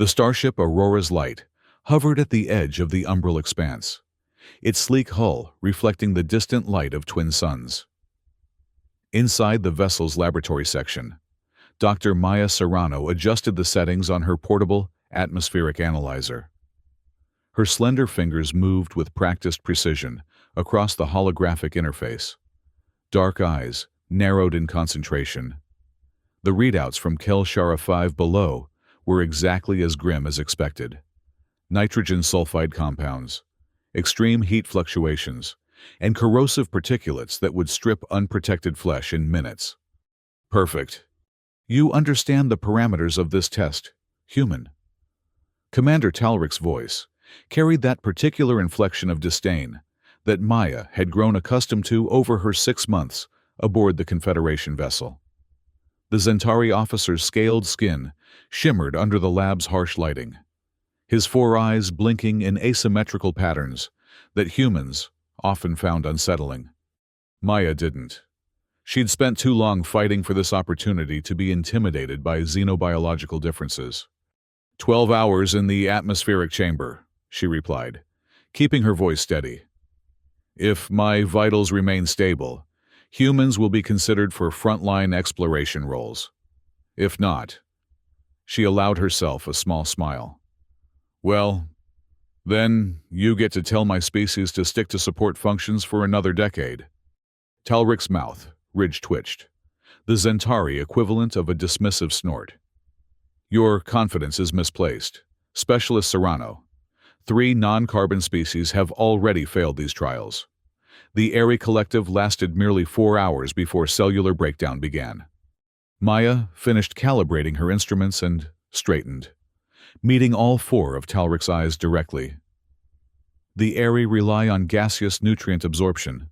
The starship Aurora's light hovered at the edge of the umbral expanse, its sleek hull reflecting the distant light of twin suns. Inside the vessel's laboratory section, Dr. Maya Serrano adjusted the settings on her portable atmospheric analyzer. Her slender fingers moved with practiced precision across the holographic interface. Dark eyes narrowed in concentration. The readouts from Kelshara 5 below were exactly as grim as expected. Nitrogen sulfide compounds, extreme heat fluctuations, and corrosive particulates that would strip unprotected flesh in minutes. Perfect. You understand the parameters of this test, human. Commander Talric's voice carried that particular inflection of disdain that Maya had grown accustomed to over her 6 months aboard the Confederation vessel. The Zentari officer's scaled skin shimmered under the lab's harsh lighting, his 4 eyes blinking in asymmetrical patterns that humans often found unsettling. Maya didn't. She'd spent too long fighting for this opportunity to be intimidated by xenobiological differences. 12 hours in the atmospheric chamber, she replied, keeping her voice steady. If my vitals remain stable, humans will be considered for frontline exploration roles. If not, she allowed herself a small smile. Well, then you get to tell my species to stick to support functions for another decade. Talric's mouth ridge twitched, the Zentari equivalent of a dismissive snort. Your confidence is misplaced. Specialist Serrano. 3 non-carbon species have already failed these trials. The Airy Collective lasted merely 4 hours before cellular breakdown began. Maya finished calibrating her instruments and straightened, meeting all 4 of Talric's eyes directly. The Airy rely on gaseous nutrient absorption.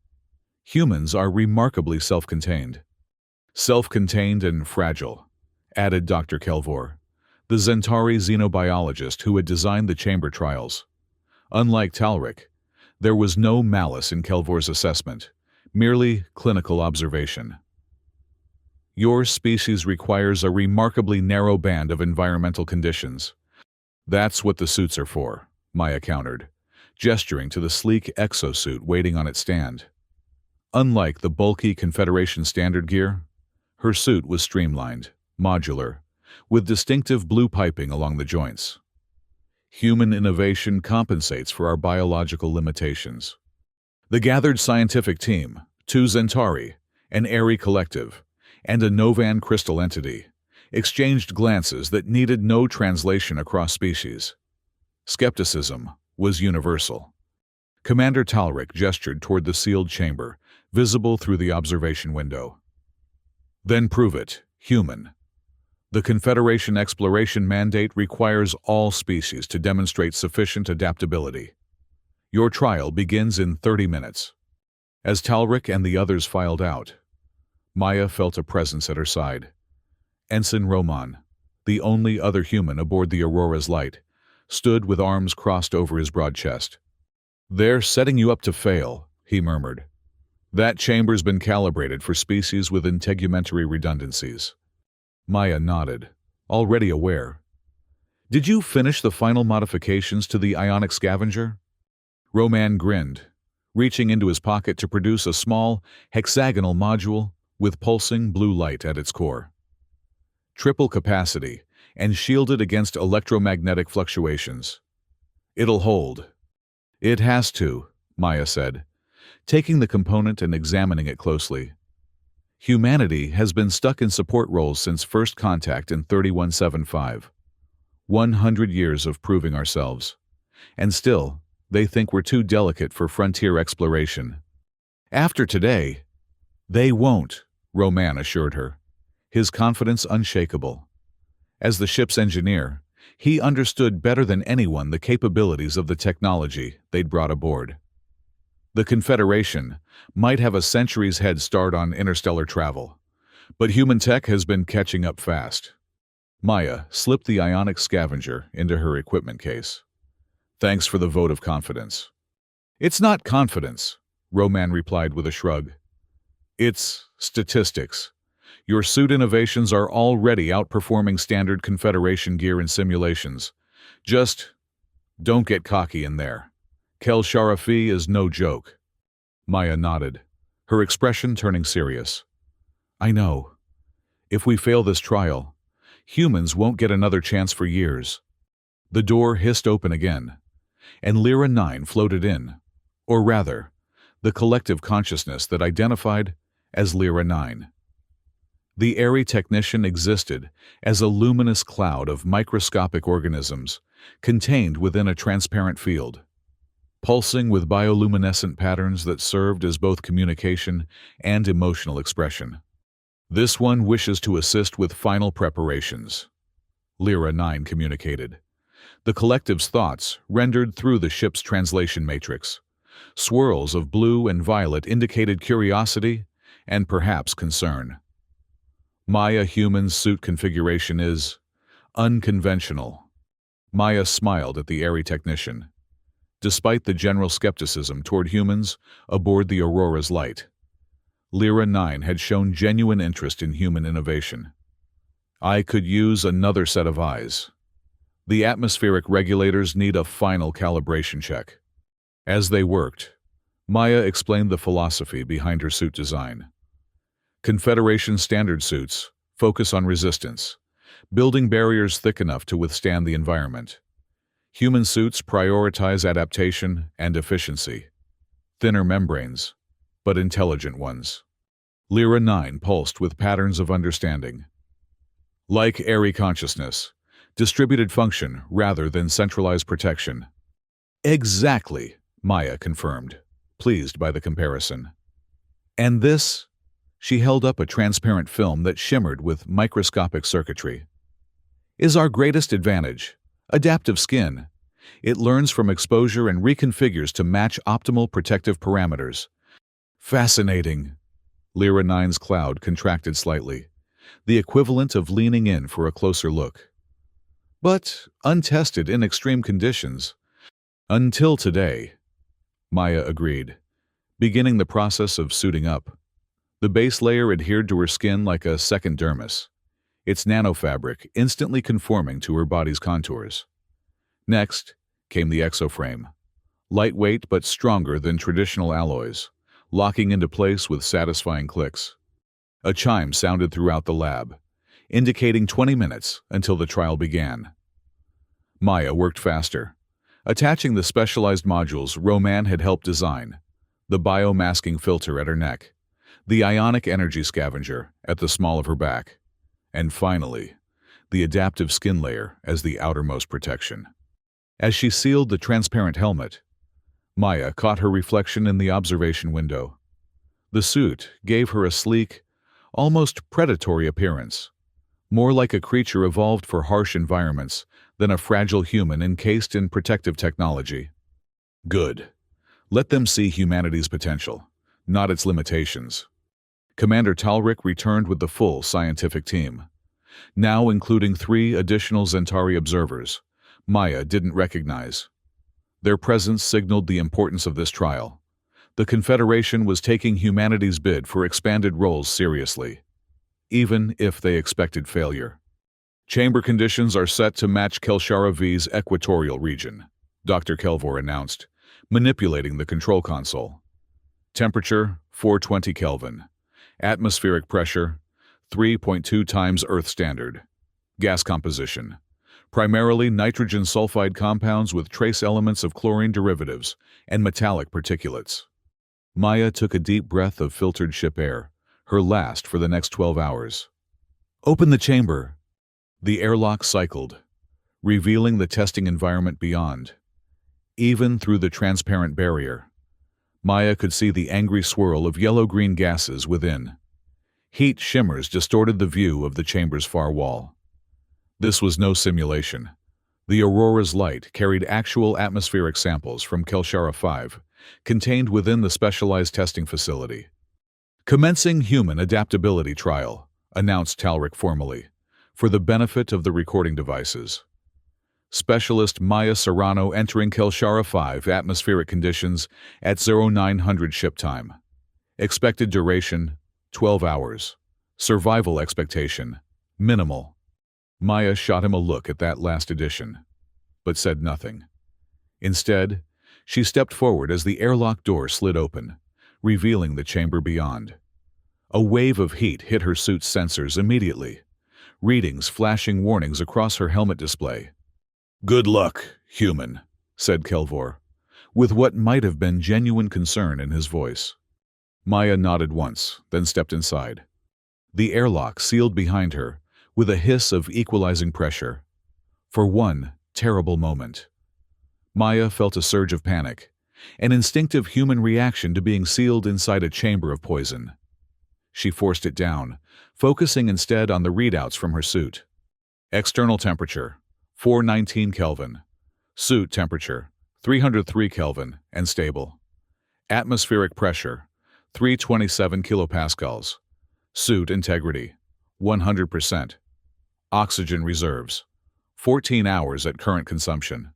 Humans are remarkably self-contained. Self-contained and fragile, added Dr. Kelvor, the Zentari xenobiologist who had designed the chamber trials. Unlike Talric, there was no malice in Kelvor's assessment, merely clinical observation. Your species requires a remarkably narrow band of environmental conditions. That's what the suits are for, Maya countered, gesturing to the sleek exosuit waiting on its stand. Unlike the bulky Confederation standard gear, her suit was streamlined, modular, with distinctive blue piping along the joints. Human innovation compensates for our biological limitations. The gathered scientific team, 2 Zentari, an Airy Collective, and a Novan crystal entity, exchanged glances that needed no translation across species. Skepticism was universal. Commander Talric gestured toward the sealed chamber, visible through the observation window. Then prove it, human. The Confederation exploration mandate requires all species to demonstrate sufficient adaptability. Your trial begins in 30 minutes. As Talric and the others filed out, Maya felt a presence at her side. Ensign Roman, the only other human aboard the Aurora's light, stood with arms crossed over his broad chest. They're setting you up to fail, he murmured. That chamber's been calibrated for species with integumentary redundancies. Maya nodded, already aware. Did you finish the final modifications to the ionic scavenger? Roman grinned, reaching into his pocket to produce a small, hexagonal module with pulsing blue light at its core. Triple capacity and shielded against electromagnetic fluctuations. It'll hold. It has to, Maya said, taking the component and examining it closely. Humanity has been stuck in support roles since first contact in 3175. 100 years of proving ourselves. And still, they think we're too delicate for frontier exploration. After today, they won't, Roman assured her, his confidence unshakable. As the ship's engineer, he understood better than anyone the capabilities of the technology they'd brought aboard. The Confederation might have a century's head start on interstellar travel, but human tech has been catching up fast. Maya slipped the ionic scavenger into her equipment case. Thanks for the vote of confidence. It's not confidence, Roman replied with a shrug. It's statistics. Your suit innovations are already outperforming standard Confederation gear in simulations, Just don't get cocky in there. Kel Sharafi is no joke. Maya nodded, her expression turning serious. I know. If we fail this trial, humans won't get another chance for years. The door hissed open again, and Lyra 9 floated in, or rather, the collective consciousness that identified as Lyra 9. The airy technician existed as a luminous cloud of microscopic organisms contained within a transparent field, pulsing with bioluminescent patterns that served as both communication and emotional expression. This one wishes to assist with final preparations, Lyra 9 communicated. The collective's thoughts rendered through the ship's translation matrix. Swirls of blue and violet indicated curiosity and perhaps concern. Maya human suit configuration is unconventional. Maya smiled at the airy technician. Despite the general skepticism toward humans aboard the Aurora's Light, Lyra 9 had shown genuine interest in human innovation. I could use another set of eyes. The atmospheric regulators need a final calibration check. As they worked, Maya explained the philosophy behind her suit design. Confederation standard suits focus on resistance, building barriers thick enough to withstand the environment. Human suits prioritize adaptation and efficiency. Thinner membranes, but intelligent ones. Lyra 9 pulsed with patterns of understanding. Like airy consciousness, distributed function rather than centralized protection. Exactly, Maya confirmed, pleased by the comparison. And this? She held up a transparent film that shimmered with microscopic circuitry. Is our greatest advantage. Adaptive skin. It learns from exposure and reconfigures to match optimal protective parameters. Fascinating. Lyra 9's cloud contracted slightly, the equivalent of leaning in for a closer look. But untested in extreme conditions. Until today, Maya agreed, beginning the process of suiting up. The base layer adhered to her skin like a second dermis, its nanofabric instantly conforming to her body's contours. Next came the exoframe, lightweight but stronger than traditional alloys, locking into place with satisfying clicks. A chime sounded throughout the lab, indicating 20 minutes until the trial began. Maya worked faster, attaching the specialized modules Roman had helped design, the biomasking filter at her neck, the ionic energy scavenger at the small of her back, and finally, the adaptive skin layer as the outermost protection. As she sealed the transparent helmet, Maya caught her reflection in the observation window. The suit gave her a sleek, almost predatory appearance, more like a creature evolved for harsh environments than a fragile human encased in protective technology. Good. Let them see humanity's potential, not its limitations. Commander Talric returned with the full scientific team, now including 3 additional Zentari observers Maya didn't recognize. Their presence signaled the importance of this trial. The Confederation was taking humanity's bid for expanded roles seriously, even if they expected failure. Chamber conditions are set to match Kelshara V's equatorial region, Dr. Kelvor announced, manipulating the control console. Temperature, 420 Kelvin. Atmospheric pressure, 3.2 times Earth standard. Gas composition, primarily nitrogen sulfide compounds with trace elements of chlorine derivatives and metallic particulates. Maya took a deep breath of filtered ship air, her last for the next 12 hours. Open the chamber. The airlock cycled, revealing the testing environment beyond. Even through the transparent barrier, Maya could see the angry swirl of yellow-green gases within. Heat shimmers distorted the view of the chamber's far wall. This was no simulation. The Aurora's Light carried actual atmospheric samples from Kelshara 5, contained within the specialized testing facility. Commencing human adaptability trial, announced Talric formally, for the benefit of the recording devices. Specialist Maya Serrano entering Kelshara 5 atmospheric conditions at 0900 ship time. Expected duration, 12 hours. Survival expectation, minimal. Maya shot him a look at that last addition. but said nothing. Instead, she stepped forward as the airlock door slid open, revealing the chamber beyond. A wave of heat hit her suit's sensors immediately, readings flashing warnings across her helmet display. "Good luck, human," said Kelvor, with what might have been genuine concern in his voice. Maya nodded once, then stepped inside. The airlock sealed behind her, with a hiss of equalizing pressure. For one terrible moment, Maya felt a surge of panic, an instinctive human reaction to being sealed inside a chamber of poison. She forced it down, focusing instead on the readouts from her suit. External temperature, 419 Kelvin. Suit temperature, 303 Kelvin, and stable. Atmospheric pressure, 327 kilopascals. Suit integrity, 100%. Oxygen reserves, 14 hours at current consumption.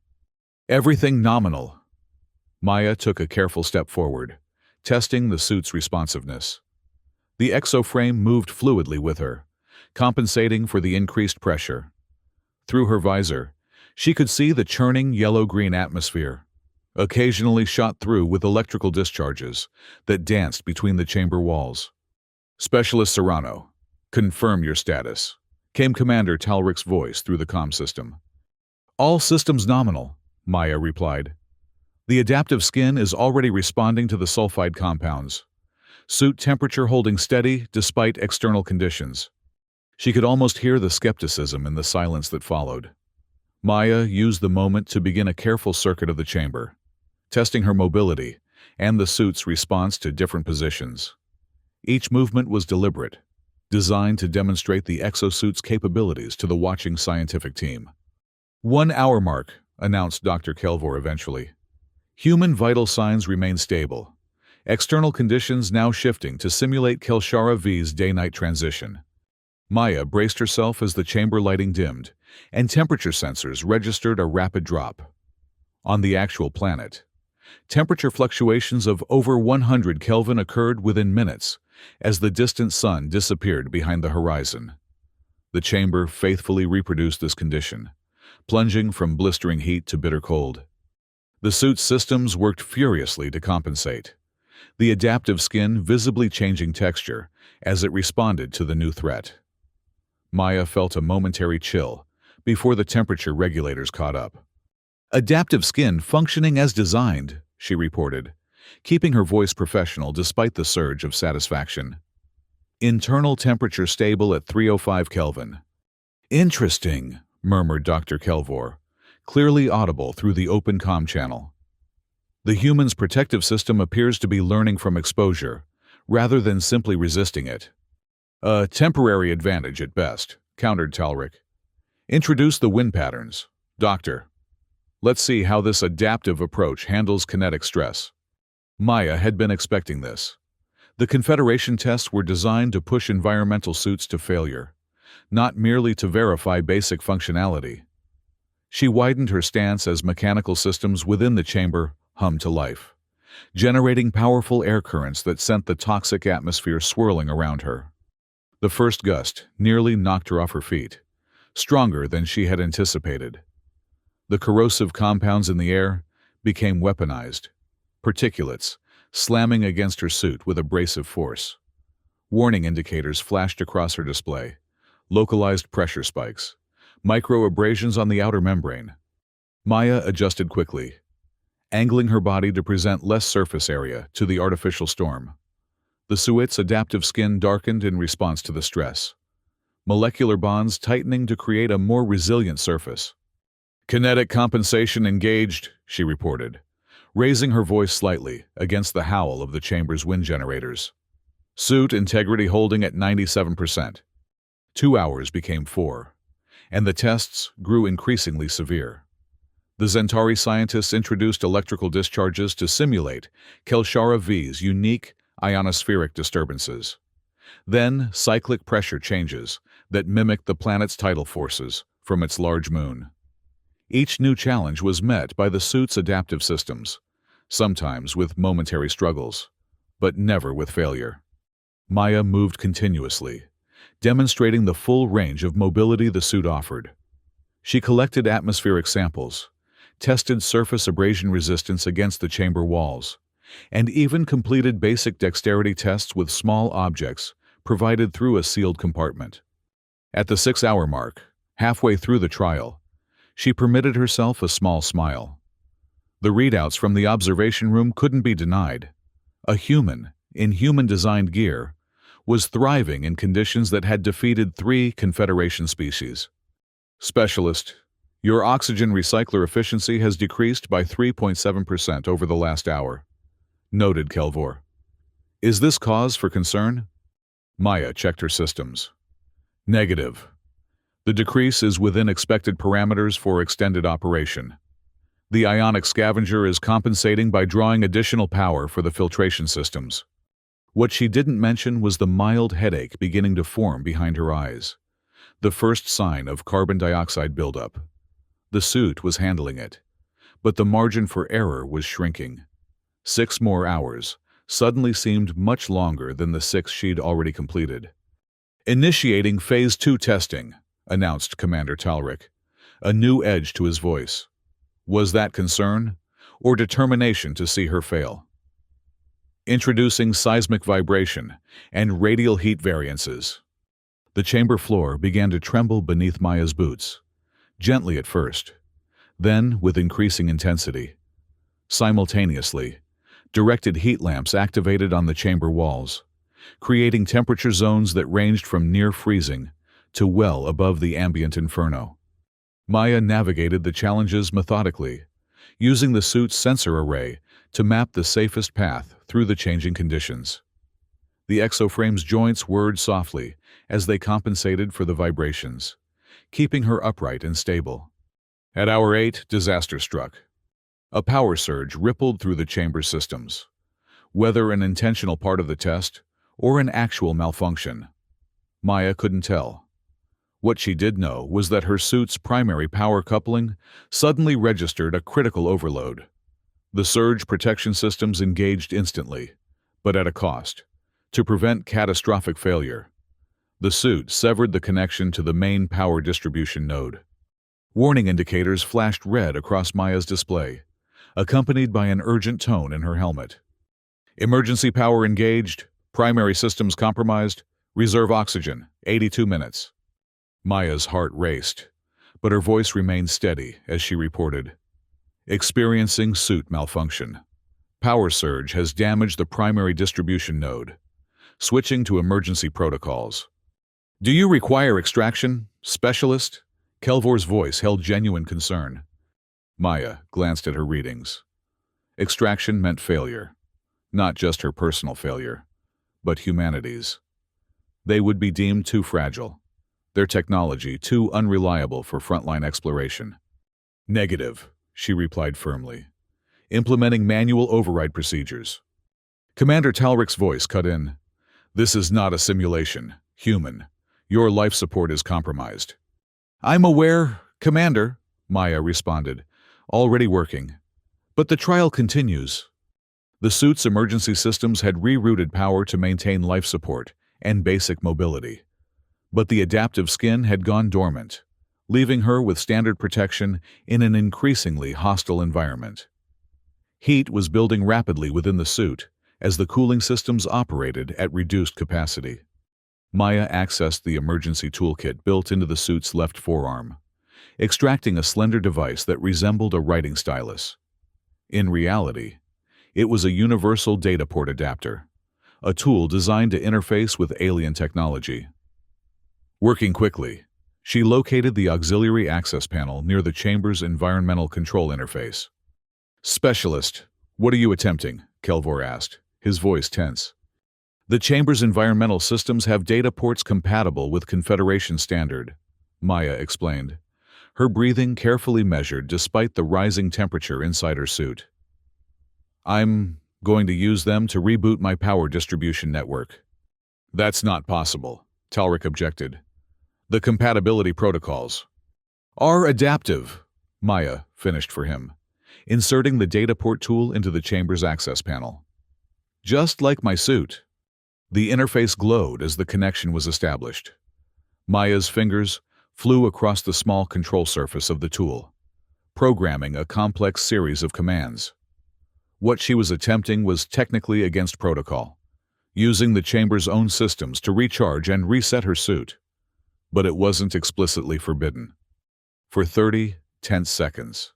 Everything nominal. Maya took a careful step forward, testing the suit's responsiveness. The exoframe moved fluidly with her, compensating for the increased pressure. Through her visor, she could see the churning yellow-green atmosphere, occasionally shot through with electrical discharges that danced between the chamber walls. "Specialist Serrano, confirm your status," came Commander Talrich's voice through the comm system. "All systems nominal," Maya replied. "The adaptive skin is already responding to the sulfide compounds. Suit temperature holding steady despite external conditions." She could almost hear the skepticism in the silence that followed. Maya used the moment to begin a careful circuit of the chamber, testing her mobility and the suit's response to different positions. Each movement was deliberate, designed to demonstrate the exosuit's capabilities to the watching scientific team. 1 hour mark, announced Dr. Kelvor eventually. Human vital signs remain stable. External conditions now shifting to simulate Kelshara V's day-night transition. Maya braced herself as the chamber lighting dimmed, and temperature sensors registered a rapid drop. On the actual planet, temperature fluctuations of over 100 Kelvin occurred within minutes as the distant sun disappeared behind the horizon. The chamber faithfully reproduced this condition, plunging from blistering heat to bitter cold. The suit's systems worked furiously to compensate, the adaptive skin visibly changing texture as it responded to the new threat. Maya felt a momentary chill before the temperature regulators caught up. "Adaptive skin functioning as designed," she reported, keeping her voice professional despite the surge of satisfaction. "Internal temperature stable at 305 Kelvin. "Interesting," murmured Dr. Kelvor, clearly audible through the open comm channel. "The human's protective system appears to be learning from exposure, rather than simply resisting it." "A temporary advantage at best," countered Talrich. "Introduce the wind patterns, Doctor. Let's see how this adaptive approach handles kinetic stress." Maya had been expecting this. The Confederation tests were designed to push environmental suits to failure, not merely to verify basic functionality. She widened her stance as mechanical systems within the chamber hummed to life, generating powerful air currents that sent the toxic atmosphere swirling around her. The first gust nearly knocked her off her feet, stronger than she had anticipated. The corrosive compounds in the air became weaponized, particulates slamming against her suit with abrasive force. Warning indicators flashed across her display, localized pressure spikes, micro-abrasions on the outer membrane. Maya adjusted quickly, angling her body to present less surface area to the artificial storm. The suit's adaptive skin darkened in response to the stress, molecular bonds tightening to create a more resilient surface. "Kinetic compensation engaged," she reported, raising her voice slightly against the howl of the chamber's wind generators. "Suit integrity holding at 97%. 2 hours became 4, and the tests grew increasingly severe. The Zentari scientists introduced electrical discharges to simulate Kelshara V's unique ionospheric disturbances. Then cyclic pressure changes that mimicked the planet's tidal forces from its large moon. Each new challenge was met by the suit's adaptive systems, sometimes with momentary struggles, but never with failure. Maya moved continuously, demonstrating the full range of mobility the suit offered. She collected atmospheric samples, tested surface abrasion resistance against the chamber walls, and even completed basic dexterity tests with small objects provided through a sealed compartment. At the 6-hour mark, halfway through the trial, she permitted herself a small smile. The readouts from the observation room couldn't be denied. A human, in human-designed gear, was thriving in conditions that had defeated 3 Confederation species. Specialist, your oxygen recycler efficiency has decreased by 3.7% over the last hour, noted Kelvor. Is this cause for concern? Maya checked her systems. Negative. The decrease is within expected parameters for extended operation. The ionic scavenger is compensating by drawing additional power for the filtration systems. What she didn't mention was the mild headache beginning to form behind her eyes, the first sign of carbon dioxide buildup. The suit was handling it, but the margin for error was shrinking. 6 more hours suddenly seemed much longer than the 6 she'd already completed. Initiating Phase 2 testing, announced Commander Talric, a new edge to his voice. Was that concern, or determination to see her fail? Introducing seismic vibration and radial heat variances. The chamber floor began to tremble beneath Maya's boots, gently at first, then with increasing intensity. Simultaneously, directed heat lamps activated on the chamber walls, creating temperature zones that ranged from near freezing to well above the ambient inferno. Maya navigated the challenges methodically, using the suit's sensor array to map the safest path through the changing conditions. The exoframe's joints whirred softly as they compensated for the vibrations, keeping her upright and stable. At hour 8, disaster struck. A power surge rippled through the chamber's systems. Whether an intentional part of the test or an actual malfunction, Maya couldn't tell. What she did know was that her suit's primary power coupling suddenly registered a critical overload. The surge protection systems engaged instantly, but at a cost. To prevent catastrophic failure, the suit severed the connection to the main power distribution node. Warning indicators flashed red across Maya's display, accompanied by an urgent tone in her helmet. Emergency power engaged, primary systems compromised, reserve oxygen, 82 minutes. Maya's heart raced, but her voice remained steady as she reported. Experiencing suit malfunction. Power surge has damaged the primary distribution node. Switching to emergency protocols. Do you require extraction, specialist? Kelvor's voice held genuine concern. Maya glanced at her readings. Extraction meant failure. Not just her personal failure, but humanity's. They would be deemed too fragile. Their technology too unreliable for frontline exploration. Negative, she replied firmly. Implementing manual override procedures. Commander Talric's voice cut in. This is not a simulation, human. Your life support is compromised. I'm aware, Commander, Maya responded, already working. But the trial continues. The suit's emergency systems had rerouted power to maintain life support and basic mobility. But the adaptive skin had gone dormant, leaving her with standard protection in an increasingly hostile environment. Heat was building rapidly within the suit as the cooling systems operated at reduced capacity. Maya accessed the emergency toolkit built into the suit's left forearm, extracting a slender device that resembled a writing stylus. In reality, it was a universal data port adapter, a tool designed to interface with alien technology. Working quickly, she located the auxiliary access panel near the chamber's environmental control interface. Specialist, what are you attempting? Kelvor asked, his voice tense. The chamber's environmental systems have data ports compatible with Confederation standard, Maya explained, her breathing carefully measured despite the rising temperature inside her suit. I'm going to use them to reboot my power distribution network. That's not possible, Talric objected. The compatibility protocols are adaptive, Maya finished for him, inserting the data port tool into the chamber's access panel. Just like my suit. The interface glowed as the connection was established. Maya's fingers flew across the small control surface of the tool, programming a complex series of commands. What she was attempting was technically against protocol, using the chamber's own systems to recharge and reset her suit. But it wasn't explicitly forbidden. For 30 tense seconds,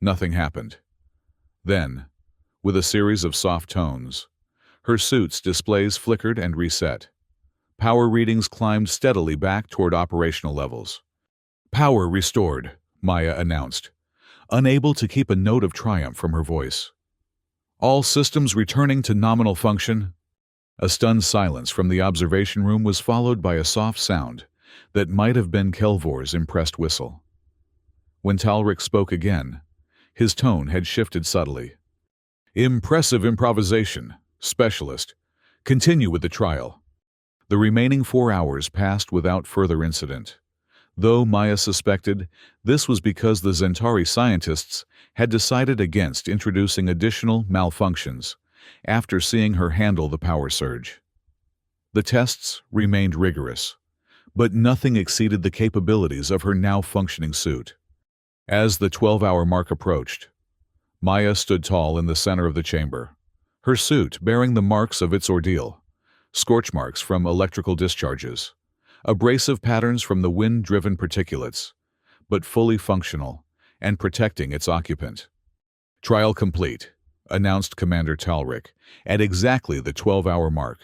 nothing happened. Then, with a series of soft tones, her suit's displays flickered and reset. Power readings climbed steadily back toward operational levels. "Power restored," Maya announced, unable to keep a note of triumph from her voice. "All systems returning to nominal function." A stunned silence from the observation room was followed by a soft sound that might have been Kelvor's impressed whistle. When Talric spoke again, his tone had shifted subtly. "Impressive improvisation, Specialist. Continue with the trial." The remaining 4 hours passed without further incident, though Maya suspected this was because the Zentari scientists had decided against introducing additional malfunctions after seeing her handle the power surge. The tests remained rigorous, but nothing exceeded the capabilities of her now functioning suit. As the 12-hour mark approached, Maya stood tall in the center of the chamber, her suit bearing the marks of its ordeal, scorch marks from electrical discharges, abrasive patterns from the wind-driven particulates, but fully functional and protecting its occupant. "Trial complete," announced Commander Talric at exactly the 12-hour mark.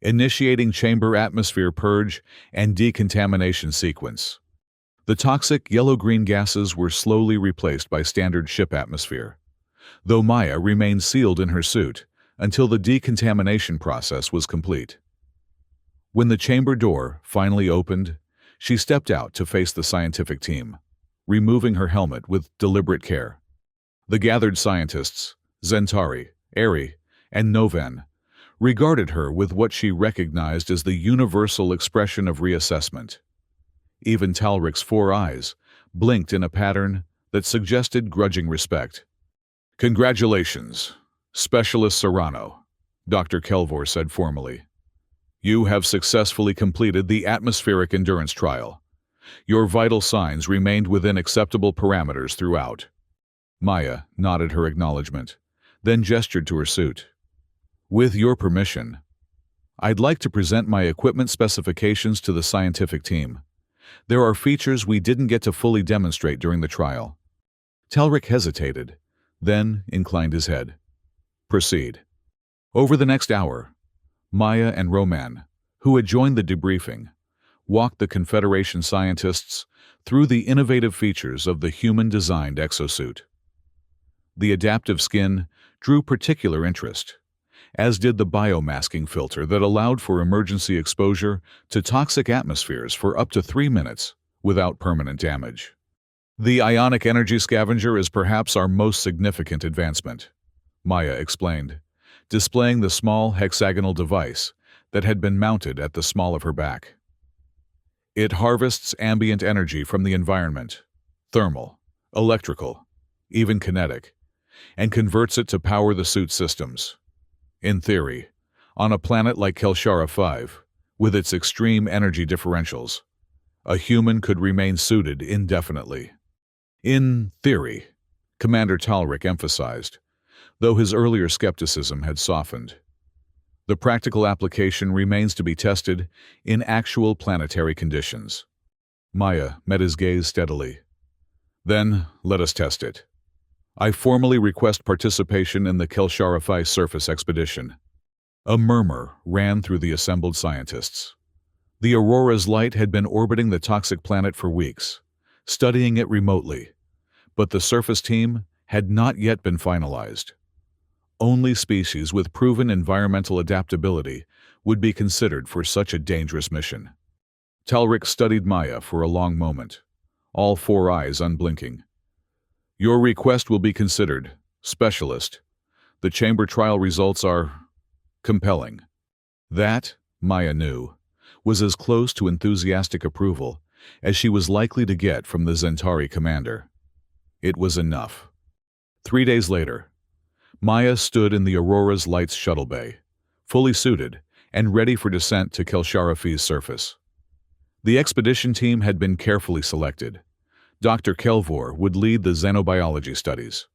"Initiating chamber atmosphere purge and decontamination sequence." The toxic yellow-green gases were slowly replaced by standard ship atmosphere, though Maya remained sealed in her suit until the decontamination process was complete. When the chamber door finally opened, she stepped out to face the scientific team, removing her helmet with deliberate care. The gathered scientists, Zentari, Eri, and Noven, regarded her with what she recognized as the universal expression of reassessment. Even Talric's 4 eyes blinked in a pattern that suggested grudging respect. "Congratulations, Specialist Serrano," Dr. Kelvor said formally. "You have successfully completed the atmospheric endurance trial. Your vital signs remained within acceptable parameters throughout." Maya nodded her acknowledgement, then gestured to her suit. "With your permission, I'd like to present my equipment specifications to the scientific team. There are features we didn't get to fully demonstrate during the trial." Talric hesitated, then inclined his head. "Proceed." Over the next hour, Maya and Roman, who had joined the debriefing, walked the Confederation scientists through the innovative features of the human-designed exosuit. The adaptive skin drew particular interest, as did the biomasking filter that allowed for emergency exposure to toxic atmospheres for up to 3 minutes without permanent damage. "The ionic energy scavenger is perhaps our most significant advancement," Maya explained, displaying the small hexagonal device that had been mounted at the small of her back. "It harvests ambient energy from the environment, thermal, electrical, even kinetic, and converts it to power the suit systems. In theory, on a planet like Kelshara 5, with its extreme energy differentials, a human could remain suited indefinitely." "In theory," Commander Talric emphasized, though his earlier skepticism had softened. "The practical application remains to be tested in actual planetary conditions." Maya met his gaze steadily. "Then let us test it. I formally request participation in the Kelshara 5 surface expedition." A murmur ran through the assembled scientists. The Aurora's light had been orbiting the toxic planet for weeks, studying it remotely, but the surface team had not yet been finalized. Only species with proven environmental adaptability would be considered for such a dangerous mission. Talric studied Maya for a long moment, all 4 eyes unblinking. "Your request will be considered, Specialist. The chamber trial results are compelling." That, Maya knew, was as close to enthusiastic approval as she was likely to get from the Zentari commander. It was enough. 3 days later, Maya stood in the Aurora's Lights shuttle bay, fully suited and ready for descent to Kelshara 5's surface. The expedition team had been carefully selected, Dr. Kelvor would lead the xenobiology studies,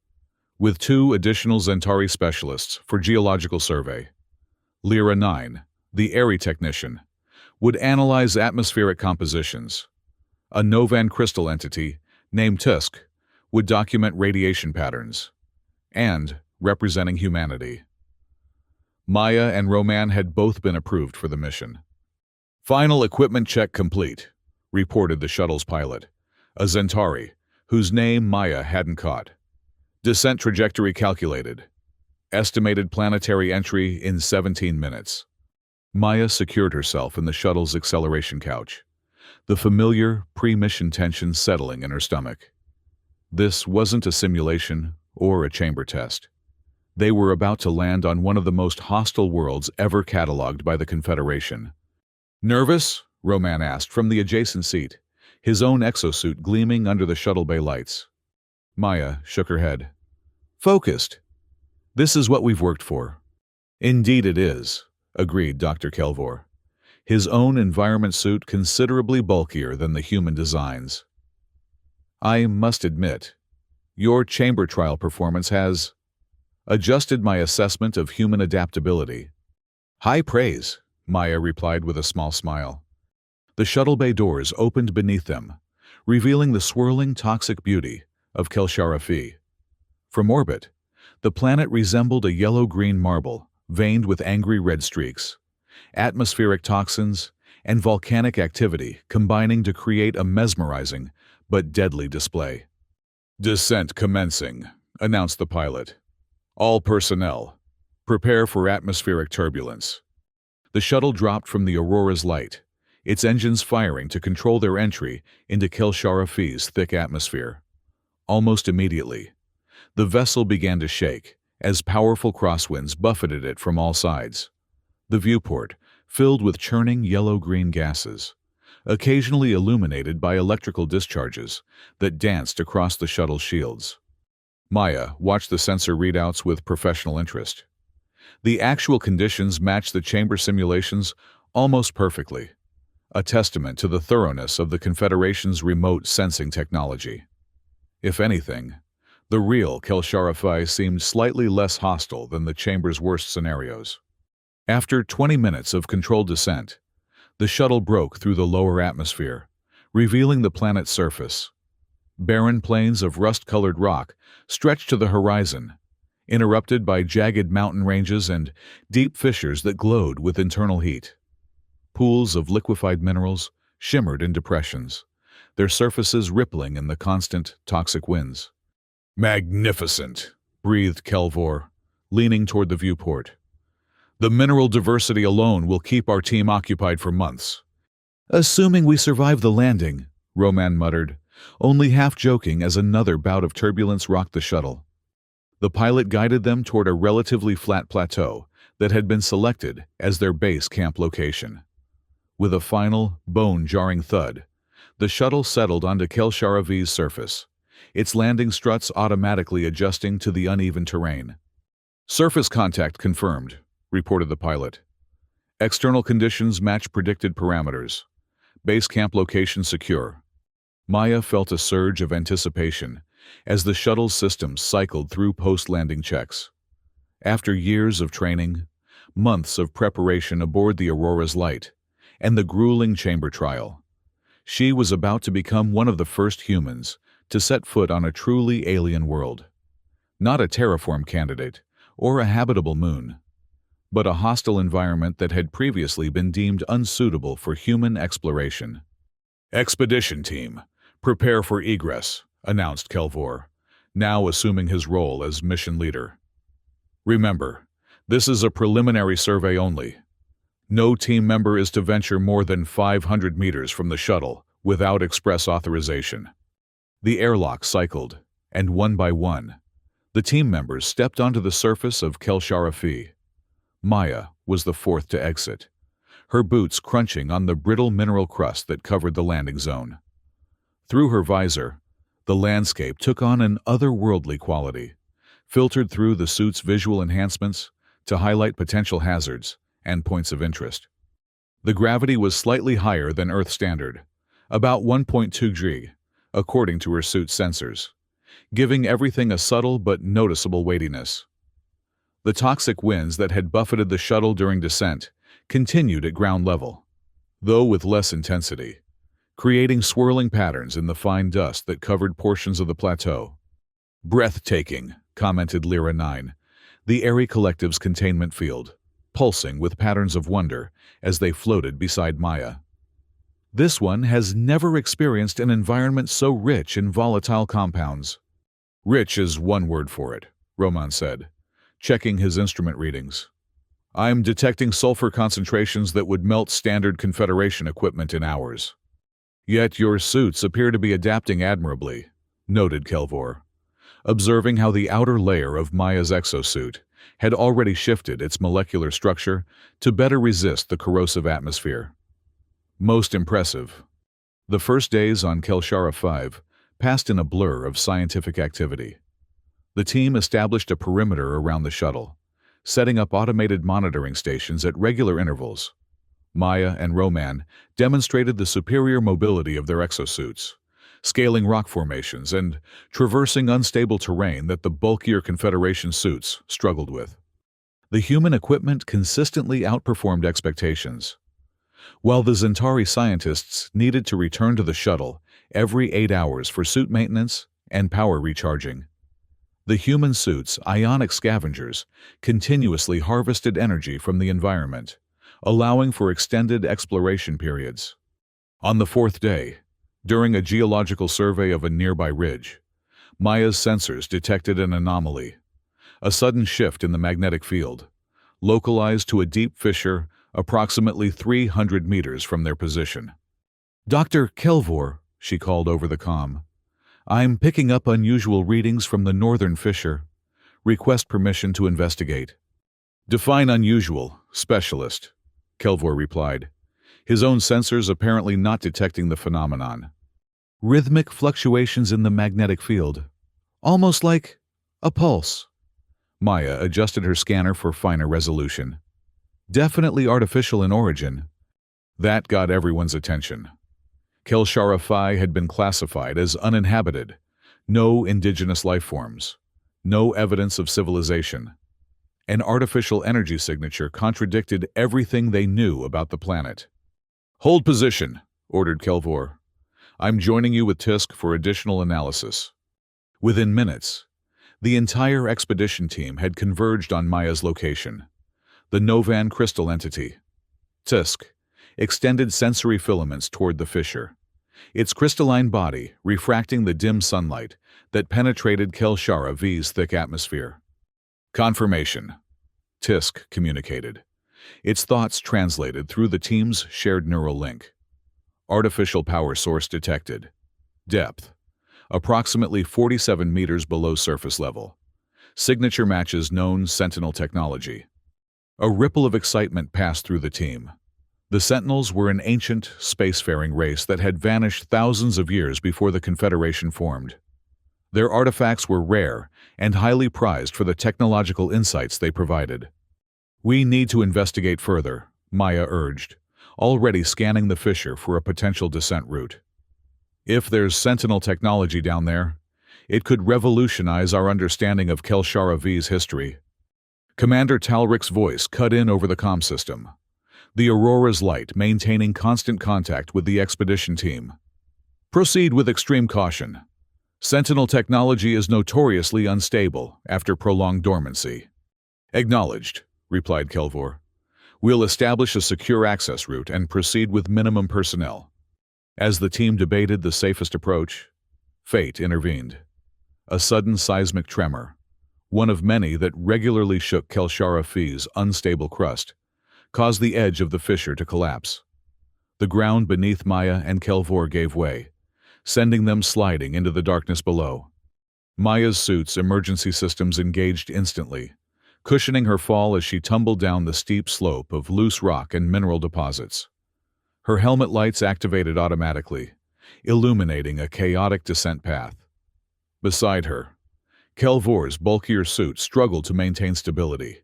with 2 additional Centauri specialists for geological survey. Lyra 9, the ARI technician, would analyze atmospheric compositions. A Novan crystal entity, named Tusk, would document radiation patterns. And, representing humanity, Maya and Roman had both been approved for the mission. "Final equipment check complete," reported the shuttle's pilot, a Centauri, whose name Maya hadn't caught. "Descent trajectory calculated. Estimated planetary entry in 17 minutes. Maya secured herself in the shuttle's acceleration couch, the familiar pre-mission tension settling in her stomach. This wasn't a simulation or a chamber test. They were about to land on one of the most hostile worlds ever cataloged by the Confederation. "Nervous?" Roman asked from the adjacent seat, his own exosuit gleaming under the shuttle bay lights. Maya shook her head. "Focused. This is what we've worked for." "Indeed it is," agreed Dr. Kelvor, his own environment suit considerably bulkier than the human designs. "I must admit, your chamber trial performance has adjusted my assessment of human adaptability." "High praise," Maya replied with a small smile. The shuttle bay doors opened beneath them, revealing the swirling toxic beauty of Kelshara-Phi. From orbit, the planet resembled a yellow-green marble, veined with angry red streaks, atmospheric toxins, and volcanic activity combining to create a mesmerizing but deadly display. "Descent commencing," announced the pilot. "All personnel, prepare for atmospheric turbulence." The shuttle dropped from the Aurora's light, its engines firing to control their entry into Kelshara-Phi's thick atmosphere. Almost immediately, the vessel began to shake as powerful crosswinds buffeted it from all sides. The viewport, filled with churning yellow-green gases, occasionally illuminated by electrical discharges that danced across the shuttle's shields. Maya watched the sensor readouts with professional interest. The actual conditions matched the chamber simulations almost perfectly, a testament to the thoroughness of the Confederation's remote sensing technology. If anything, the real Kelshara-Phi seemed slightly less hostile than the chamber's worst scenarios. After 20 minutes of controlled descent, the shuttle broke through the lower atmosphere, revealing the planet's surface. Barren plains of rust-colored rock stretched to the horizon, interrupted by jagged mountain ranges and deep fissures that glowed with internal heat. Pools of liquefied minerals shimmered in depressions, their surfaces rippling in the constant, toxic winds. "Magnificent," breathed Kelvor, leaning toward the viewport. "The mineral diversity alone will keep our team occupied for months." "Assuming we survive the landing," Roman muttered, only half joking as another bout of turbulence rocked the shuttle. The pilot guided them toward a relatively flat plateau that had been selected as their base camp location. With a final, bone-jarring thud, the shuttle settled onto Kelshara-Phi's surface, its landing struts automatically adjusting to the uneven terrain. "Surface contact confirmed," reported the pilot. "External conditions match predicted parameters. Base camp location secure." Maya felt a surge of anticipation as the shuttle's systems cycled through post-landing checks. After years of training, months of preparation aboard the Aurora's light, and the grueling chamber trial, she was about to become one of the first humans to set foot on a truly alien world. Not a terraform candidate or a habitable moon, but a hostile environment that had previously been deemed unsuitable for human exploration. "Expedition team, prepare for egress," announced Kelvor, now assuming his role as mission leader. "Remember, this is a preliminary survey only. No team member is to venture more than 500 meters from the shuttle without express authorization." The airlock cycled, and one by one, the team members stepped onto the surface of Kelshara-Phi. Maya was the fourth to exit, her boots crunching on the brittle mineral crust that covered the landing zone. Through her visor, the landscape took on an otherworldly quality, filtered through the suit's visual enhancements to highlight potential hazards and points of interest. The gravity was slightly higher than Earth standard, about 1.2 g, according to her suit's sensors, giving everything a subtle but noticeable weightiness. The toxic winds that had buffeted the shuttle during descent continued at ground level, though with less intensity, creating swirling patterns in the fine dust that covered portions of the plateau. "Breathtaking," commented Lyra 9, the Airy Collective's containment field, pulsing with patterns of wonder as they floated beside Maya. "This one has never experienced an environment so rich in volatile compounds." "Rich is one word for it," Roman said, checking his instrument readings. "I'm detecting sulfur concentrations that would melt standard Confederation equipment in hours." "Yet your suits appear to be adapting admirably," noted Kelvor, observing how the outer layer of Maya's exosuit had already shifted its molecular structure to better resist the corrosive atmosphere. "Most impressive." The first days on Kelshara 5 passed in a blur of scientific activity. The team established a perimeter around the shuttle, setting up automated monitoring stations at regular intervals. Maya and Roman demonstrated the superior mobility of their exosuits, scaling rock formations and traversing unstable terrain that the bulkier Confederation suits struggled with. The human equipment consistently outperformed expectations. While the Zentari scientists needed to return to the shuttle every 8 hours for suit maintenance and power recharging, the human suits, ionic scavengers, continuously harvested energy from the environment, allowing for extended exploration periods. On the 4th day, during a geological survey of a nearby ridge, Maya's sensors detected an anomaly, a sudden shift in the magnetic field, localized to a deep fissure approximately 300 meters from their position. "Dr. Kelvor," she called over the comm, "I'm picking up unusual readings from the northern fissure. Request permission to investigate." "Define unusual, specialist," Kelvor replied, his own sensors apparently not detecting the phenomenon. "Rhythmic fluctuations in the magnetic field. Almost like a pulse." Maya adjusted her scanner for finer resolution. "Definitely artificial in origin." That got everyone's attention. Kelshara Phi had been classified as uninhabited, no indigenous life forms, no evidence of civilization. An artificial energy signature contradicted everything they knew about the planet. "Hold position," ordered Kelvor. "I'm joining you with Tisk for additional analysis." Within minutes, the entire expedition team had converged on Maya's location, the Novan crystal entity. Tisk extended sensory filaments toward the fissure, its crystalline body refracting the dim sunlight that penetrated Kelshara V's thick atmosphere. "Confirmation," Tisk communicated, its thoughts translated through the team's shared neural link. "Artificial power source detected. Depth: approximately 47 meters below surface level. Signature matches known Sentinel technology." A ripple of excitement passed through the team. The Sentinels were an ancient, spacefaring race that had vanished thousands of years before the Confederation formed. Their artifacts were rare and highly prized for the technological insights they provided. "We need to investigate further," Maya urged, already scanning the fissure for a potential descent route. "If there's Sentinel technology down there, it could revolutionize our understanding of Kelshara V's history." Commander Talric's voice cut in over the comm system, the Aurora's light maintaining constant contact with the expedition team. "Proceed with extreme caution. Sentinel technology is notoriously unstable after prolonged dormancy." "Acknowledged," replied Kelvor. "We'll establish a secure access route and proceed with minimum personnel." As the team debated the safest approach, fate intervened. A sudden seismic tremor, one of many that regularly shook Kelshara Phi's unstable crust, caused the edge of the fissure to collapse. The ground beneath Maya and Kelvor gave way, sending them sliding into the darkness below. Maya's suit's emergency systems engaged instantly, cushioning her fall as she tumbled down the steep slope of loose rock and mineral deposits. Her helmet lights activated automatically, illuminating a chaotic descent path. Beside her, Kelvor's bulkier suit struggled to maintain stability,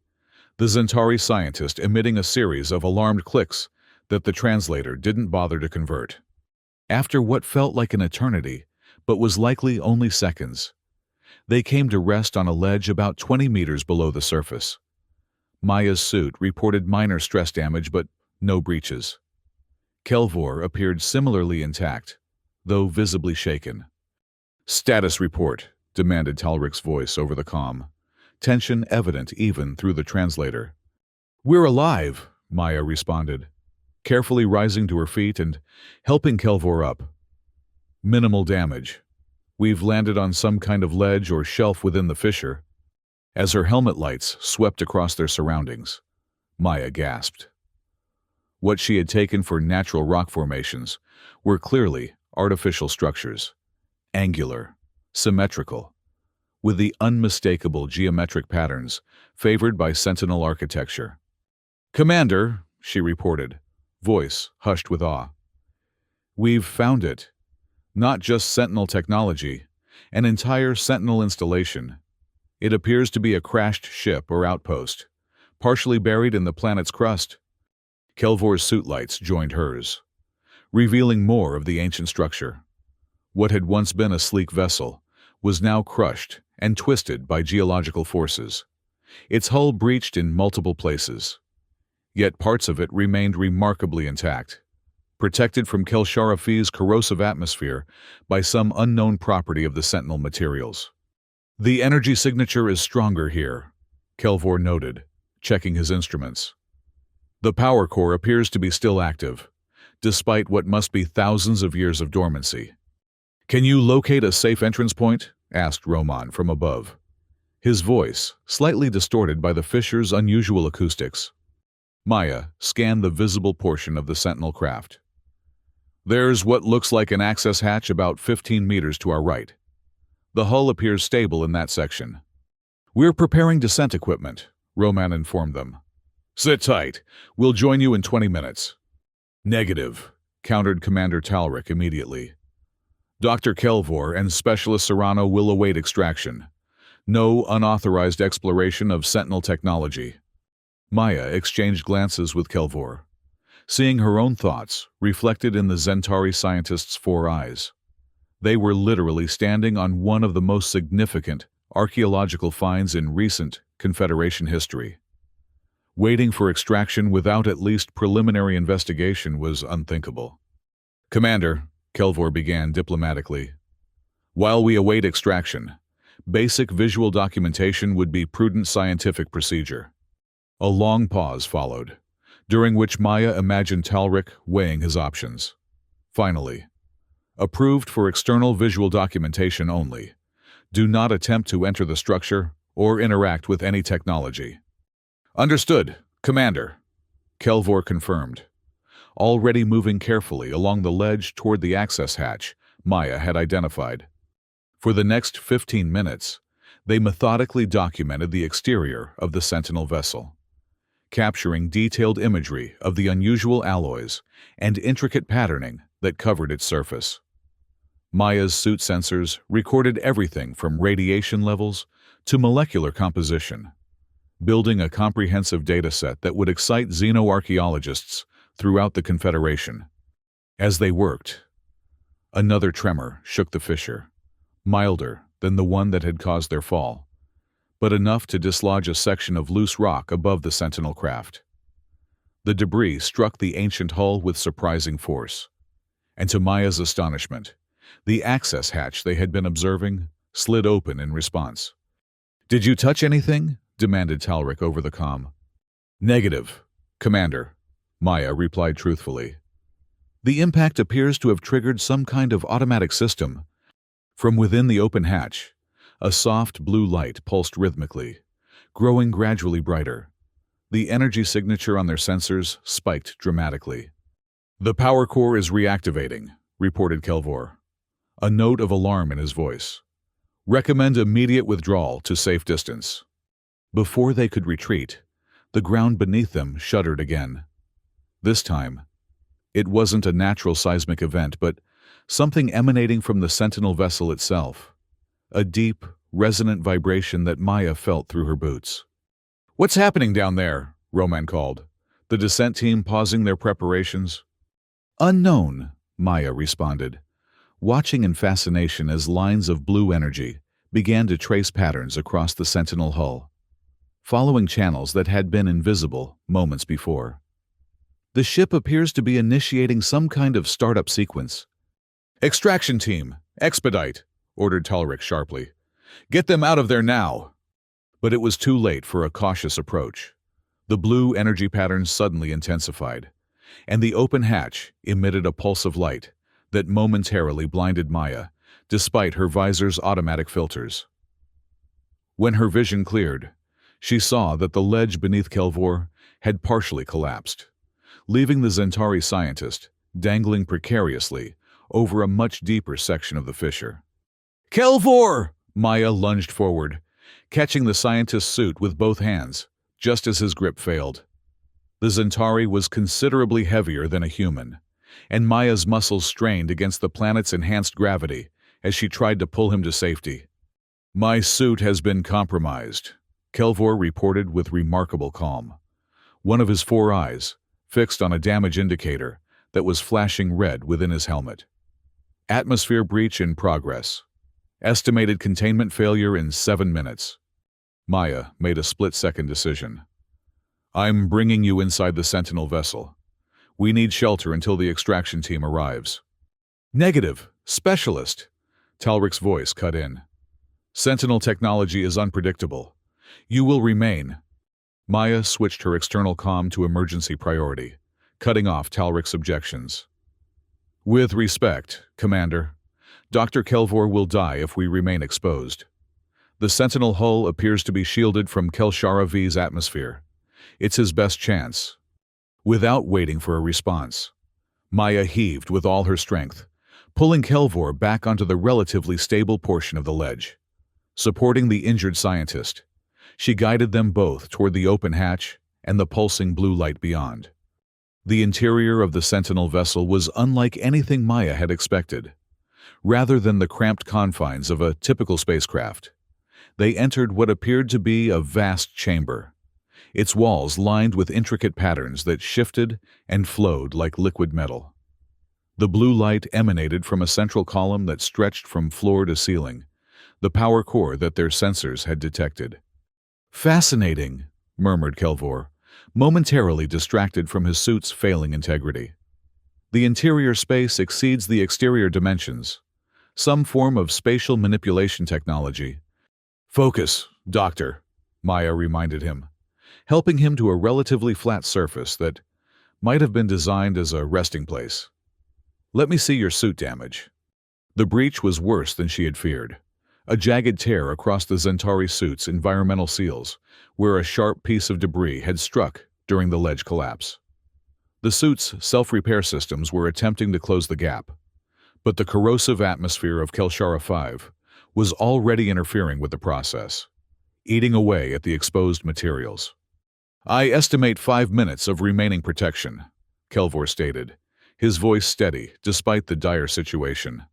the Zentari scientist emitting a series of alarmed clicks that the translator didn't bother to convert. After what felt like an eternity, but was likely only seconds. They came to rest on a ledge about 20 meters below the surface. Maya's suit reported minor stress damage but no breaches. Kelvor appeared similarly intact, though visibly shaken. "Status report," demanded Talric's voice over the comm, tension evident even through the translator. "We're alive," Maya responded, carefully rising to her feet and helping Kelvor up. "Minimal damage. We've landed on some kind of ledge or shelf within the fissure." As her helmet lights swept across their surroundings, Maya gasped. What she had taken for natural rock formations were clearly artificial structures, angular, symmetrical, with the unmistakable geometric patterns favored by Sentinel architecture. "Commander," she reported, voice hushed with awe. "We've found it. Not just Sentinel technology, an entire Sentinel installation. It appears to be a crashed ship or outpost, partially buried in the planet's crust." Kelvor's suit lights joined hers, revealing more of the ancient structure. What had once been a sleek vessel was now crushed and twisted by geological forces, its hull breached in multiple places. Yet parts of it remained remarkably intact, protected from Kelsharafi's corrosive atmosphere by some unknown property of the Sentinel materials. "The energy signature is stronger here," Kelvor noted, checking his instruments. "The power core appears to be still active, despite what must be thousands of years of dormancy." "Can you locate a safe entrance point?" asked Roman from above, his voice slightly distorted by the fissure's unusual acoustics. Maya scanned the visible portion of the Sentinel craft. "There's what looks like an access hatch about 15 meters to our right. The hull appears stable in that section." "We're preparing descent equipment," Roman informed them. "Sit tight. We'll join you in 20 minutes. "Negative," countered Commander Talric immediately. "Dr. Kelvor and Specialist Serrano will await extraction. No unauthorized exploration of Sentinel technology." Maya exchanged glances with Kelvor, seeing her own thoughts reflected in the Zentari scientist's four eyes. They were literally standing on one of the most significant archaeological finds in recent Confederation history. Waiting for extraction without at least preliminary investigation was unthinkable. "Commander," Kelvor began diplomatically, "while we await extraction, basic visual documentation would be prudent scientific procedure." A long pause followed, during which Maya imagined Talric weighing his options. Finally, "Approved for external visual documentation only. Do not attempt to enter the structure or interact with any technology." "Understood, Commander," Kelvor confirmed, already moving carefully along the ledge toward the access hatch Maya had identified. For the next 15 minutes, they methodically documented the exterior of the Sentinel vessel, capturing detailed imagery of the unusual alloys and intricate patterning that covered its surface. Maya's suit sensors recorded everything from radiation levels to molecular composition, building a comprehensive dataset that would excite xenoarchaeologists throughout the Confederation. As they worked, another tremor shook the fissure, milder than the one that had caused their fall, but enough to dislodge a section of loose rock above the Sentinel craft. The debris struck the ancient hull with surprising force, and to Maya's astonishment, the access hatch they had been observing slid open in response. "Did you touch anything?" demanded Talric over the comm. "Negative, Commander," Maya replied truthfully. "The impact appears to have triggered some kind of automatic system." From within the open hatch, a soft blue light pulsed rhythmically, growing gradually brighter. The energy signature on their sensors spiked dramatically. "The power core is reactivating," reported Kelvor, a note of alarm in his voice. "Recommend immediate withdrawal to safe distance." Before they could retreat, the ground beneath them shuddered again. This time, it wasn't a natural seismic event, but something emanating from the Sentinel vessel itself, a deep, resonant vibration that Maya felt through her boots. "What's happening down there?" Roman called, the descent team pausing their preparations. "Unknown," Maya responded, watching in fascination as lines of blue energy began to trace patterns across the Sentinel hull, following channels that had been invisible moments before. The ship appears to be initiating some kind of startup sequence. "Extraction team, expedite," ordered Talric sharply. "Get them out of there now!" But it was too late for a cautious approach. The blue energy patterns suddenly intensified, and the open hatch emitted a pulse of light that momentarily blinded Maya, despite her visor's automatic filters. When her vision cleared, she saw that the ledge beneath Kelvor had partially collapsed, leaving the Centauri scientist dangling precariously over a much deeper section of the fissure. "Kelvor!" Maya lunged forward, catching the scientist's suit with both hands, just as his grip failed. The Centauri was considerably heavier than a human, and Maya's muscles strained against the planet's enhanced gravity as she tried to pull him to safety. "My suit has been compromised," Kelvor reported with remarkable calm, one of his 4 eyes fixed on a damage indicator that was flashing red within his helmet. "Atmosphere breach in progress. Estimated containment failure in 7 minutes." Maya made a split-second decision. "I'm bringing you inside the Sentinel vessel. We need shelter until the extraction team arrives." "Negative, Specialist," Talric's voice cut in. "Sentinel technology is unpredictable. You will remain." Maya switched her external comm to emergency priority, cutting off Talric's objections. "With respect, Commander, Dr. Kelvor will die if we remain exposed. The Sentinel hull appears to be shielded from Kelshara V's atmosphere. It's his best chance." Without waiting for a response, Maya heaved with all her strength, pulling Kelvor back onto the relatively stable portion of the ledge. Supporting the injured scientist, she guided them both toward the open hatch and the pulsing blue light beyond. The interior of the Sentinel vessel was unlike anything Maya had expected. Rather than the cramped confines of a typical spacecraft, they entered what appeared to be a vast chamber, its walls lined with intricate patterns that shifted and flowed like liquid metal. The blue light emanated from a central column that stretched from floor to ceiling, the power core that their sensors had detected. "Fascinating," murmured Kelvor, momentarily distracted from his suit's failing integrity. "The interior space exceeds the exterior dimensions. Some form of spatial manipulation technology." "Focus, Doctor," Maya reminded him, helping him to a relatively flat surface that might have been designed as a resting place. "Let me see your suit damage." The breach was worse than she had feared. A jagged tear across the Centauri suit's environmental seals, where a sharp piece of debris had struck during the ledge collapse. The suit's self-repair systems were attempting to close the gap, but the corrosive atmosphere of Kelshara 5 was already interfering with the process, eating away at the exposed materials. "I estimate 5 minutes of remaining protection," Kelvor stated, his voice steady despite the dire situation.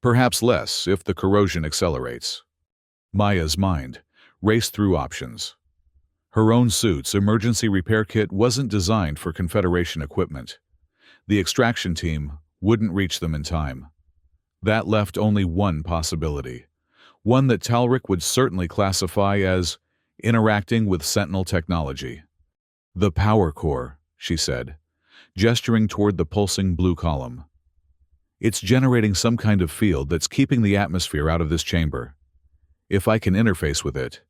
"Perhaps less if the corrosion accelerates." Maya's mind raced through options. Her own suit's emergency repair kit wasn't designed for Confederation equipment. The extraction team wouldn't reach them in time. That left only one possibility, one that Talric would certainly classify as interacting with Sentinel technology. "The power core," she said, gesturing toward the pulsing blue column. "It's generating some kind of field that's keeping the atmosphere out of this chamber. If I can interface with it,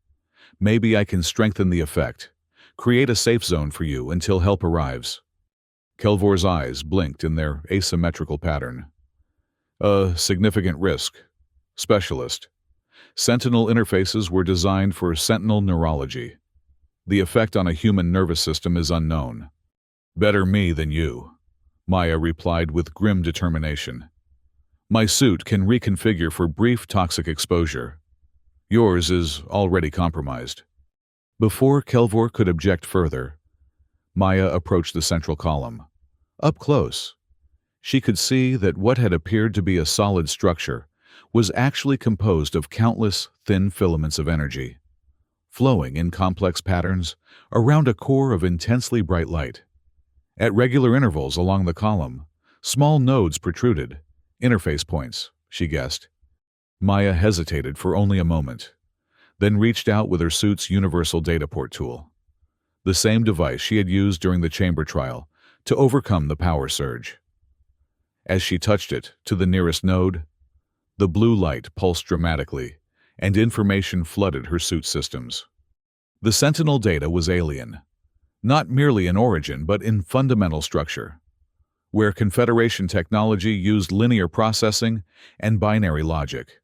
maybe I can strengthen the effect, create a safe zone for you until help arrives." Kelvor's eyes blinked in their asymmetrical pattern. "A significant risk, Specialist. Sentinel interfaces were designed for Sentinel neurology. The effect on a human nervous system is unknown." "Better me than you," Maya replied with grim determination. "My suit can reconfigure for brief toxic exposure. Yours is already compromised." Before Kelvor could object further, Maya approached the central column. Up close, she could see that what had appeared to be a solid structure was actually composed of countless thin filaments of energy, flowing in complex patterns around a core of intensely bright light. At regular intervals along the column, small nodes protruded, Interface points, she guessed. Maya hesitated for only a moment, then reached out with her suit's universal data port tool, the same device she had used during the chamber trial to overcome the power surge. As she touched it to the nearest node, the blue light pulsed dramatically, and information flooded her suit systems. The Sentinel data was alien, not merely in origin but in fundamental structure, where Confederation technology used linear processing and binary logic.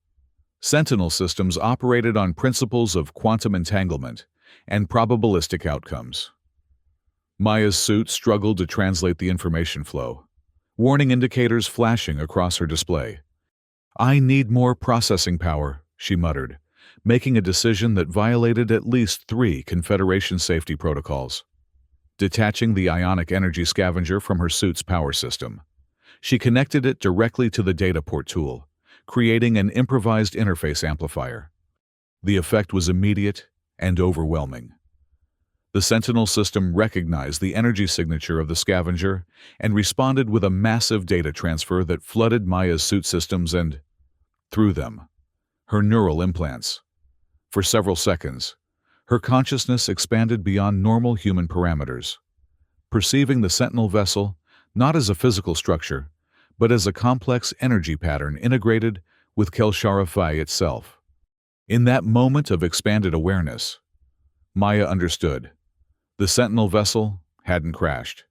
Sentinel systems operated on principles of quantum entanglement and probabilistic outcomes. Maya's suit struggled to translate the information flow, warning indicators flashing across her display. "I need more processing power," she muttered, making a decision that violated at least 3 Confederation safety protocols. Detaching the ionic energy scavenger from her suit's power system, she connected it directly to the data port tool, creating an improvised interface amplifier. The effect was immediate and overwhelming. The Sentinel system recognized the energy signature of the scavenger and responded with a massive data transfer that flooded Maya's suit systems and, through them, her neural implants. For several seconds, her consciousness expanded beyond normal human parameters, perceiving the Sentinel vessel not as a physical structure, but as a complex energy pattern integrated with Sci-Fi itself. In that moment of expanded awareness, Maya understood. The Sentinel vessel hadn't crashed.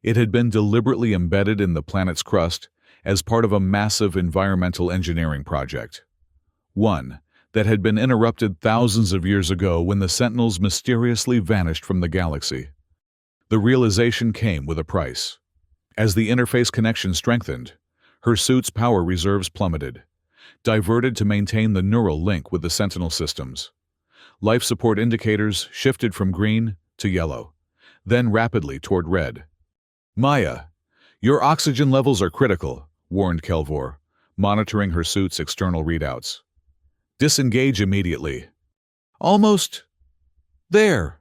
It had been deliberately embedded in the planet's crust as part of a massive environmental engineering project. One that had been interrupted thousands of years ago when the Sentinels mysteriously vanished from the galaxy. The realization came with a price. As the interface connection strengthened, her suit's power reserves plummeted, diverted to maintain the neural link with the Sentinel systems. Life support indicators shifted from green to yellow, then rapidly toward red. "Maya, your oxygen levels are critical," warned Kelvor, monitoring her suit's external readouts. "Disengage immediately." "Almost there,"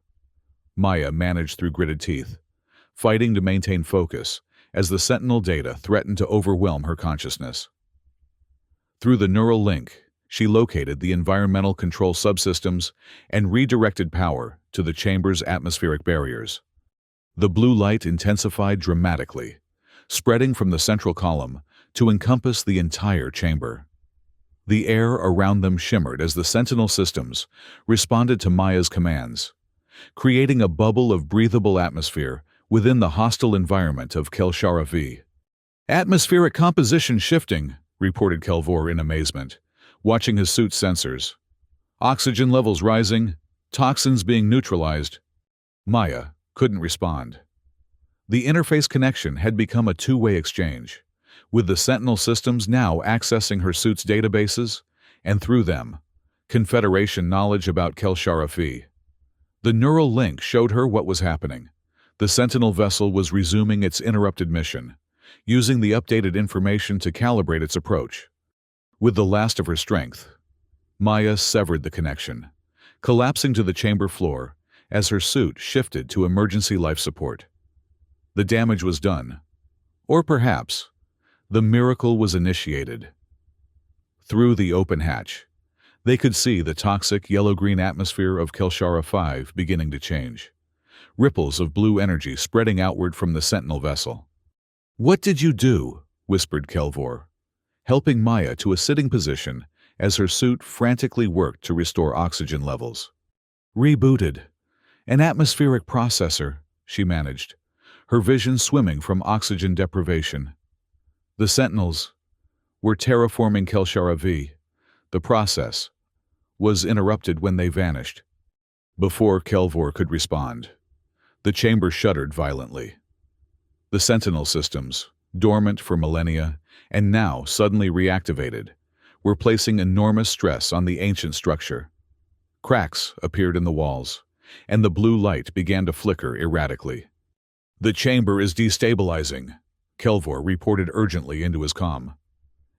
Maya managed through gritted teeth, fighting to maintain focus as the Sentinel data threatened to overwhelm her consciousness. Through the neural link, she located the environmental control subsystems and redirected power to the chamber's atmospheric barriers. The blue light intensified dramatically, spreading from the central column to encompass the entire chamber. The air around them shimmered as the Sentinel systems responded to Maya's commands, creating a bubble of breathable atmosphere within the hostile environment of Sci-Fi. "Atmospheric composition shifting," reported Kelvor in amazement, watching his suit's sensors. "Oxygen levels rising, toxins being neutralized." Maya couldn't respond. The interface connection had become a two-way exchange, with the Sentinel systems now accessing her suit's databases, and through them, Confederation knowledge about Sci-Fi. The neural link showed her what was happening. The Sentinel vessel was resuming its interrupted mission, using the updated information to calibrate its approach. With the last of her strength, Maya severed the connection, collapsing to the chamber floor as her suit shifted to emergency life support. The damage was done. Or perhaps, the miracle was initiated. Through the open hatch, they could see the toxic yellow-green atmosphere of Sci-Fi beginning to change, ripples of blue energy spreading outward from the Sentinel vessel. "What did you do?" whispered Kelvor, helping Maya to a sitting position as her suit frantically worked to restore oxygen levels. "Rebooted. An atmospheric processor," she managed, her vision swimming from oxygen deprivation. "The Sentinels were terraforming Sci-Fi. The process was interrupted when they vanished." Before Kelvor could respond, the chamber shuddered violently. The Sentinel systems, dormant for millennia and now suddenly reactivated, were placing enormous stress on the ancient structure. Cracks appeared in the walls, and the blue light began to flicker erratically. "The chamber is destabilizing," Kelvor reported urgently into his comm.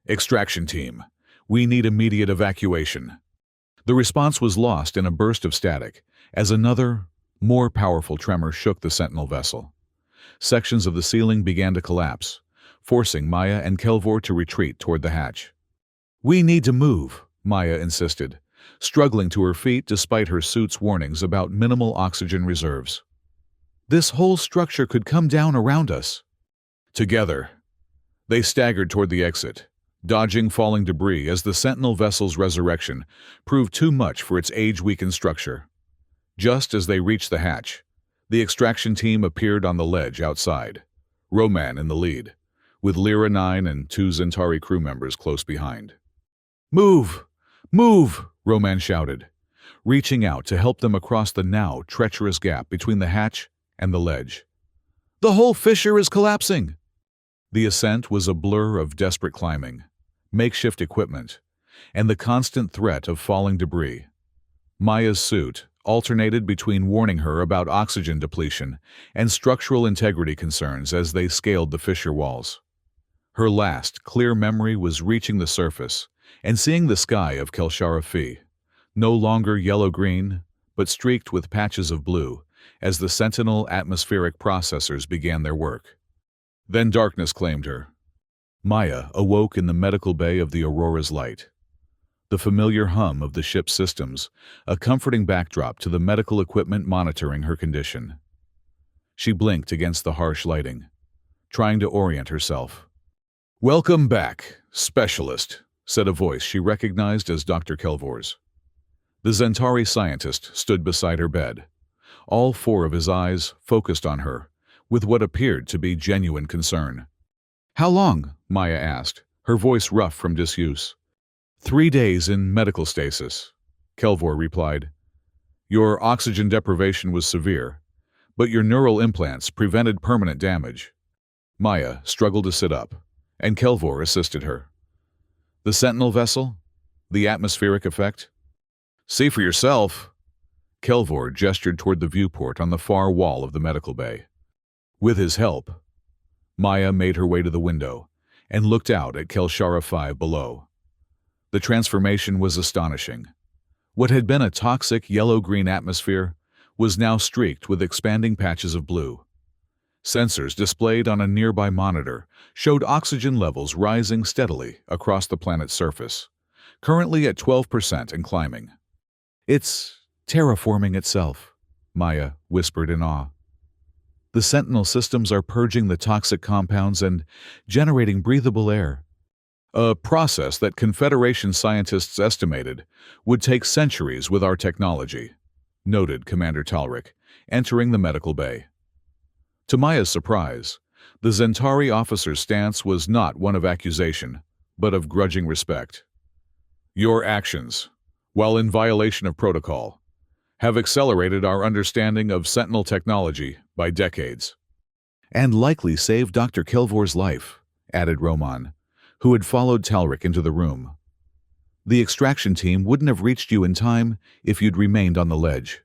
"Extraction team, we need immediate evacuation." The response was lost in a burst of static as another, more powerful tremor shook the Sentinel vessel. Sections of the ceiling began to collapse, forcing Maya and Kelvor to retreat toward the hatch. "We need to move," Maya insisted, struggling to her feet despite her suit's warnings about minimal oxygen reserves. "This whole structure could come down around us." Together, they staggered toward the exit, dodging falling debris as the Sentinel vessel's resurrection proved too much for its age-weakened structure. Just as they reached the hatch, the extraction team appeared on the ledge outside, Roman in the lead, with Lyra 9 and 2 Centauri crew members close behind. "Move! Move!" Roman shouted, reaching out to help them across the now treacherous gap between the hatch and the ledge. "The whole fissure is collapsing!" The ascent was a blur of desperate climbing, makeshift equipment, and the constant threat of falling debris. Maya's suit alternated between warning her about oxygen depletion and structural integrity concerns as they scaled the fissure walls. Her last clear memory was reaching the surface and seeing the sky of Kelshara Phi, no longer yellow-green, but streaked with patches of blue, as the Sentinel atmospheric processors began their work. Then darkness claimed her. Maya awoke in the medical bay of the Aurora's light. The familiar hum of the ship's systems, a comforting backdrop to the medical equipment monitoring her condition. She blinked against the harsh lighting, trying to orient herself. "Welcome back, specialist," said a voice she recognized as Dr. Kelvor's. The Centauri scientist stood beside her bed, all four of his eyes focused on her, with what appeared to be genuine concern. "How long?" Maya asked, her voice rough from disuse. 3 days in medical stasis," Kelvor replied. "Your oxygen deprivation was severe, but your neural implants prevented permanent damage." Maya struggled to sit up, and Kelvor assisted her. "The Sentinel vessel? The atmospheric effect?" "See for yourself." Kelvor gestured toward the viewport on the far wall of the medical bay. With his help, Maya made her way to the window and looked out at Kelshara 5 below. The transformation was astonishing. What had been a toxic yellow-green atmosphere was now streaked with expanding patches of blue. Sensors displayed on a nearby monitor showed oxygen levels rising steadily across the planet's surface, currently at 12% and climbing. "It's terraforming itself," Maya whispered in awe. "The Sentinel systems are purging the toxic compounds and generating breathable air. A process that Confederation scientists estimated would take centuries with our technology," noted Commander Talric, entering the medical bay. To Maya's surprise, the Centauri officer's stance was not one of accusation, but of grudging respect. "Your actions, while in violation of protocol, have accelerated our understanding of Sentinel technology by decades." "And likely saved Dr. Kelvor's life," added Roman, who had followed Talric into the room. "The extraction team wouldn't have reached you in time if you'd remained on the ledge."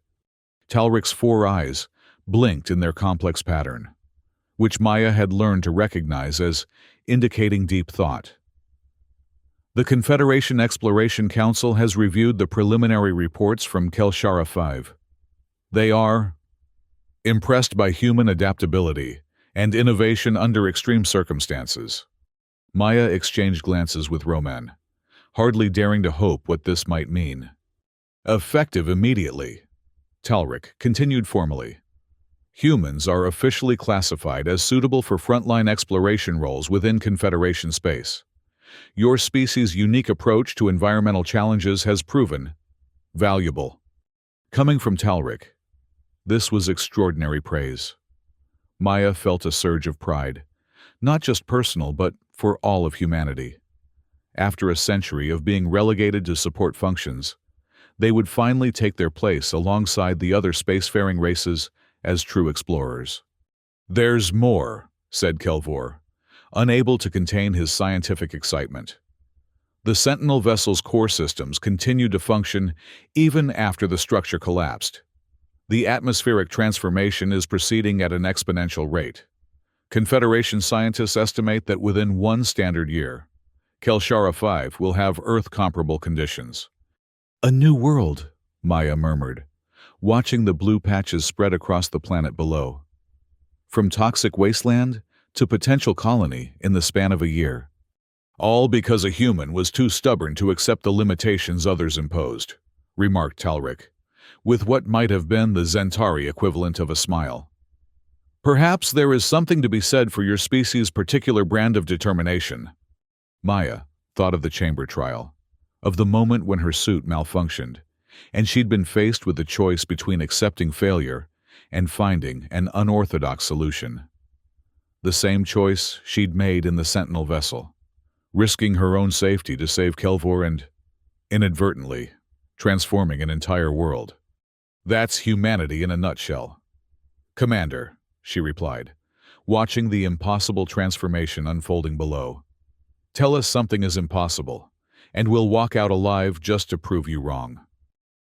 Talric's 4 eyes blinked in their complex pattern, which Maya had learned to recognize as indicating deep thought. "The Confederation Exploration Council has reviewed the preliminary reports from Kelshara 5. They are impressed by human adaptability and innovation under extreme circumstances." Maya exchanged glances with Roman, hardly daring to hope what this might mean. "Effective immediately," Talric continued formally. "Humans are officially classified as suitable for frontline exploration roles within Confederation space. Your species' unique approach to environmental challenges has proven valuable." Coming from Talric, this was extraordinary praise. Maya felt a surge of pride, not just personal but for all of humanity. After a century of being relegated to support functions, they would finally take their place alongside the other spacefaring races as true explorers. "There's more," said Kelvor, unable to contain his scientific excitement. The Sentinel vessel's core systems continued to function even after the structure collapsed. The atmospheric transformation is proceeding at an exponential rate. Confederation scientists estimate that within 1 standard year, Kelshara 5 will have Earth-comparable conditions. "A new world," Maya murmured, watching the blue patches spread across the planet below. From toxic wasteland to potential colony in the span of a year. All because a human was too stubborn to accept the limitations others imposed, remarked Talric, with what might have been the Zentari equivalent of a smile. Perhaps there is something to be said for your species' particular brand of determination. Maya thought of the chamber trial, of the moment when her suit malfunctioned, and she'd been faced with the choice between accepting failure and finding an unorthodox solution. The same choice she'd made in the Sentinel vessel, risking her own safety to save Kelvor and, inadvertently, transforming an entire world. That's humanity in a nutshell. Commander, she replied, watching the impossible transformation unfolding below. Tell us something is impossible, and we'll walk out alive just to prove you wrong.